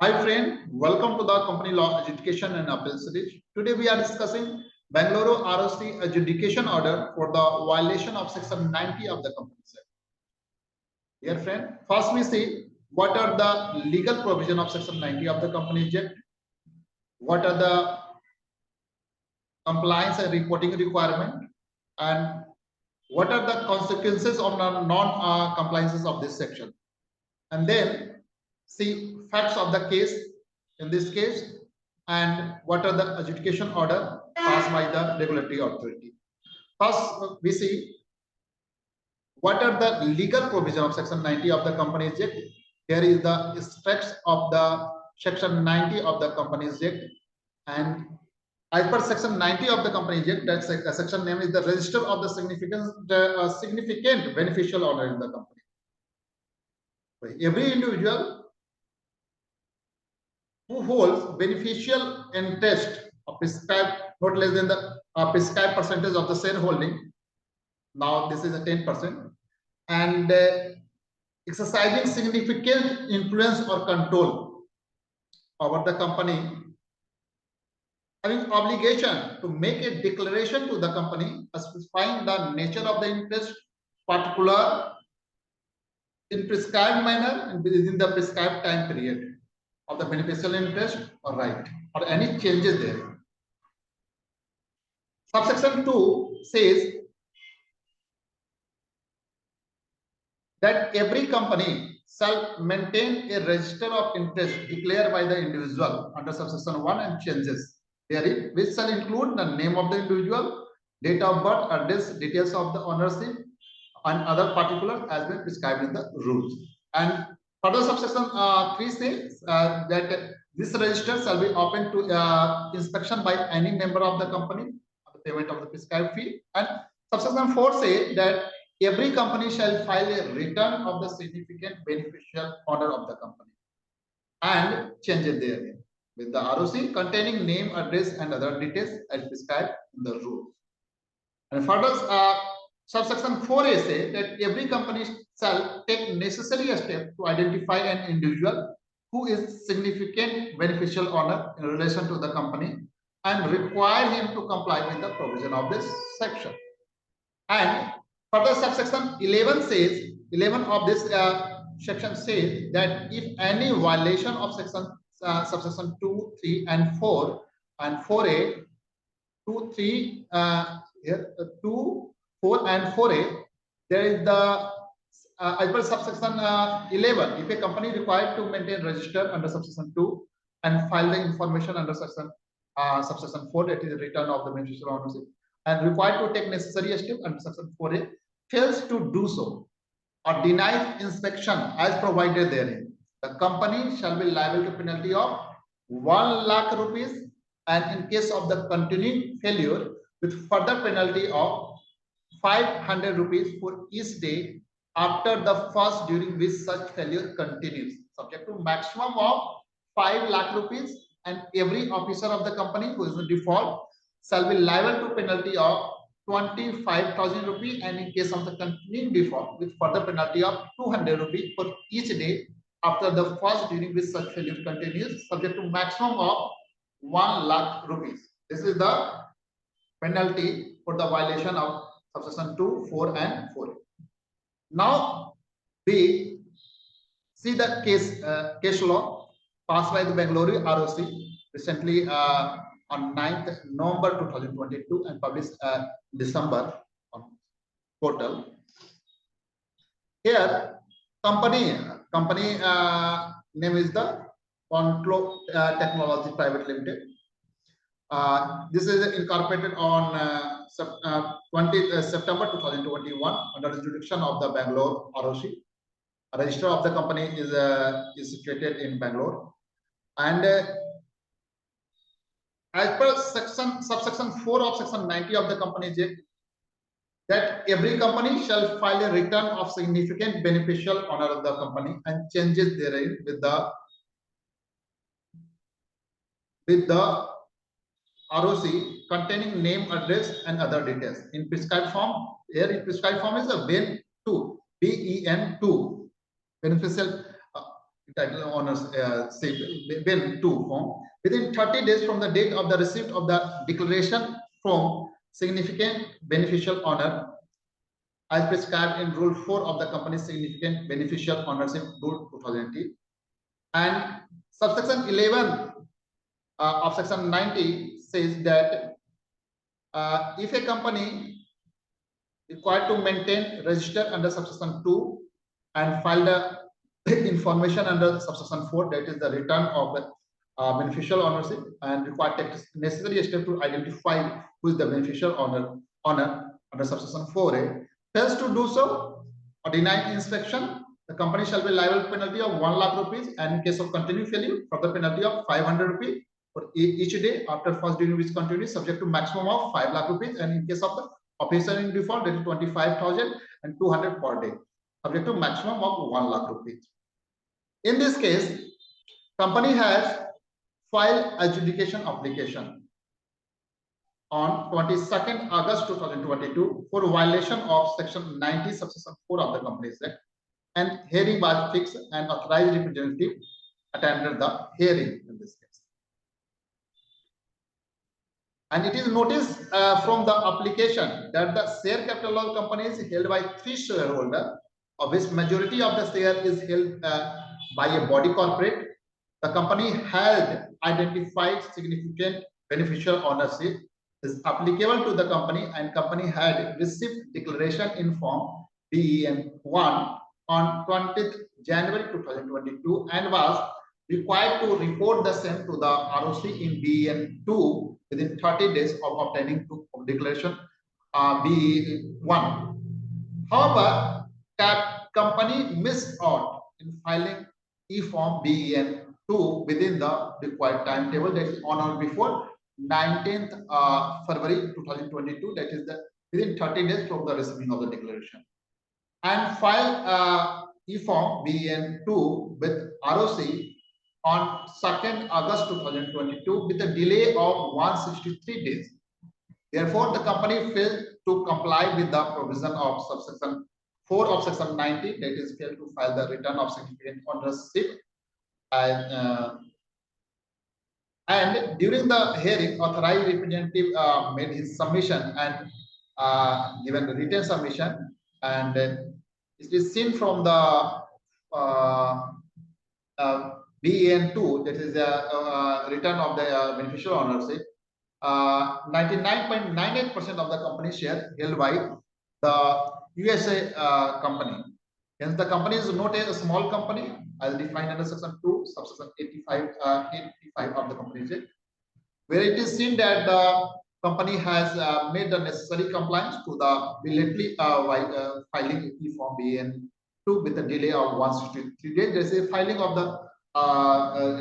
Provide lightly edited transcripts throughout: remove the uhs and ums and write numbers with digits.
Hi friend, welcome to the Company Law Adjudication and Appeal Series. Today we are discussing Bangalore ROC adjudication order for the violation of section 90 of the Companies Act. Dear friend, first we see what are the legal provision of section 90 of the Companies Act, what are the compliance and reporting requirement, and what are the consequences of non-compliances of this section. And then see facts of the case in this case and what are the adjudication order passed by the regulatory authority. First, we see what are the legal provision of section 90 of the Companies Act. Here is the specs of the section 90 of the Companies Act, and as per section 90 of the Companies Act, that section name is the register of the significant beneficial owner in the company. Every individual who holds beneficial interest of prescribed not less than the prescribed percentage of the shareholding. Now this is a 10%, and exercising significant influence or control over the company, having obligation to make a declaration to the company specifying the nature of the interest, particular in prescribed manner and within the prescribed time period of the beneficial interest or right, or any changes there. Subsection 2 says that every company shall maintain a register of interest declared by the individual under subsection 1 and changes therein, which shall include the name of the individual, date of birth, address, details of the ownership, and other particulars as been prescribed in the rules. And further subsection 3 says that this register shall be open to inspection by any member of the company on the payment of the prescribed fee. And subsection 4 says that every company shall file a return of the significant beneficial owner of the company and change it therein with the ROC containing name, address, and other details as prescribed in the rules. And further, subsection 4A says that every company shall take necessary steps to identify an individual who is significant beneficial owner in relation to the company and require him to comply with the provision of this section. And further, subsection 11 says, 11 of this section says that if any violation of subsection 2, 3, and 4 and 4A, 2, 3, 2, 4, and 4A, there is the as per subsection 11, if a company required to maintain register under subsection 2 and file the information under subsection 4, that is return of the beneficial ownership, and required to take necessary steps under section 4A, fails to do so or denies inspection as provided therein, the company shall be liable to penalty of 1 lakh rupees, and in case of the continuing failure, with further penalty of 500 rupees for each day after the first during which such failure continues, subject to maximum of 5 lakh rupees, and every officer of the company who is in default shall be liable to penalty of 25,000 rupees, and in case of the continuing default, with further penalty of 200 rupees for each day after the first during which such failure continues, subject to maximum of 1 lakh rupees. This is the penalty for the violation of subsection 2, 4, and 4. Now we see the case law passed by the Bangalore ROC recently on 9th November 2022 and published December on portal. Here company name is the Control Technology Private Limited. This is incorporated on 20th September 2021 under the jurisdiction of the Bangalore ROC. A register of the company is situated in Bangalore, and as per subsection 4 of section 90 of the Companies Act, that every company shall file a return of significant beneficial owner of the company and changes therein with the ROC containing name, address, and other details in prescribed form. Here in prescribed form is a BEN2, BEN2, beneficial title owners bin 2 form within 30 days from the date of the receipt of the declaration from significant beneficial owner as prescribed in Rule 4 of the company's significant beneficial ownership Rule 2018, and subsection 11 of section 90 says that if a company required to maintain register under subsection 2 and file the information under subsection 4, that is the return of the beneficial ownership, and required take necessary step to identify who is the beneficial owner under subsection 4A, fails to do so or deny inspection, the company shall be liable penalty of 1 lakh rupees, and in case of continued failure, further penalty of 500 rupees for each day after first during which continued, subject to maximum of 5 lakh rupees, and in case of the officer in default, that is 25,000 and 200 per day, subject to maximum of 1 lakh rupees. In this case, company has filed adjudication application on 22nd August 2022 for violation of section 90 subsection 4 of the Companies Act, and hearing was fixed and authorized representative attended the hearing in this case. And it is noticed from the application that the share capital of company is held by 3 shareholders, of which majority of the share is held by a body corporate. The company had identified significant beneficial ownership is applicable to the company, and company had received declaration in form BEN1 on 20th January 2022 and was required to report the same to the ROC in BEN2 within 30 days of obtaining declaration BE1. However, that company missed out in filing e-form BEN2 within the required timetable, that is on or before 19th February 2022, that is within 30 days from the receiving of the declaration, and file e-form BEN2 with ROC on 2nd August 2022 with a delay of 163 days. Therefore, the company failed to comply with the provision of subsection 4 of section 90, that is failed to file the return of significant ownership. And during the hearing, authorized representative made his submission and given the written submission, and it is seen from the BEN2, that is the return of the beneficial ownership. 99.98% of the company share held by the USA company. Hence, the company is not a small company as defined under section 2, subsection 85 of the Companies Act, where it is seen that the company has made the necessary compliance to the belatedly filing e-form BEN2 with a delay of 163 days. There is a filing of the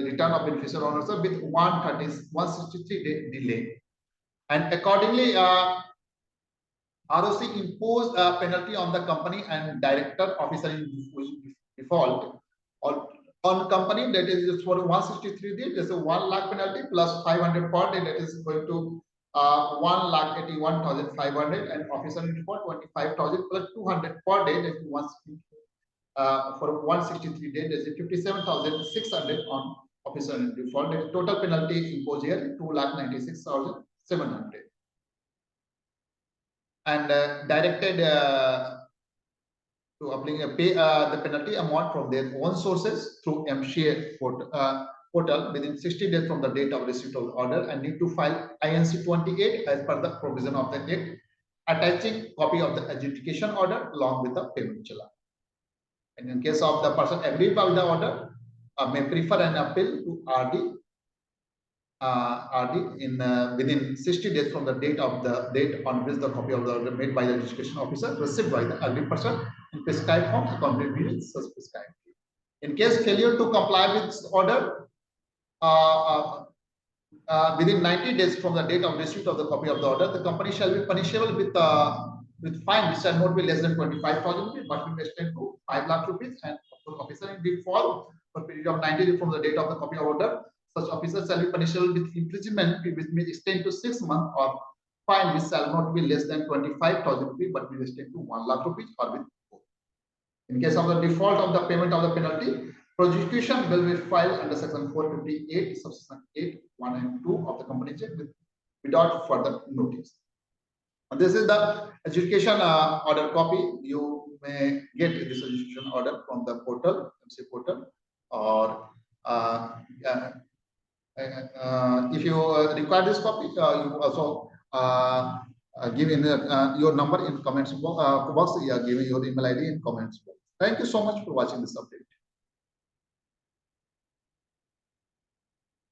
return of beneficial ownership with 163 day delay, and accordingly ROC imposed a penalty on the company and director officer in default on company, that is for 163 days. There's a 1 lakh penalty plus 500 per day, that is going to 1,81,500, and officer in default 25,000 plus 200 per day, that is for 163 days, that is 57,600 on officer in default. The total penalty imposed here 2,96,700, and directed to pay the penalty amount from their own sources through MCA portal within 60 days from the date of receipt of order, and need to file INC 28 as per the provision of the Act, attaching copy of the adjudication order along with the payment challan. And in case of the person agreed by the order, may prefer an appeal to RD in within 60 days from the date on which the copy of the order made by the adjudication officer received by the agreed person in prescribed form accompanied with such prescribed. In case failure to comply with this order within 90 days from the date of receipt of the copy of the order, the company shall be punishable with fine which shall not be less than 25,000 rupees, but will extend to 5 lakh rupees, and officer in default for period of 90 days from the date of the copy of order, such officer shall be punishable with imprisonment which may extend to 6 months, or fine which shall not be less than 25,000 rupees but will extend to 1 lakh rupees, or with both. In case of the default of the payment of the penalty, Prosecution will be filed under section 458, subsection 8, 1 and 2 of the Companies Act without further notice. And this is the adjudication order copy. You may get this adjudication order from the portal, MC portal, or if you require this copy, you also give in your number in comments box. Yeah, give your email ID in comments box. Thank you so much for watching this update.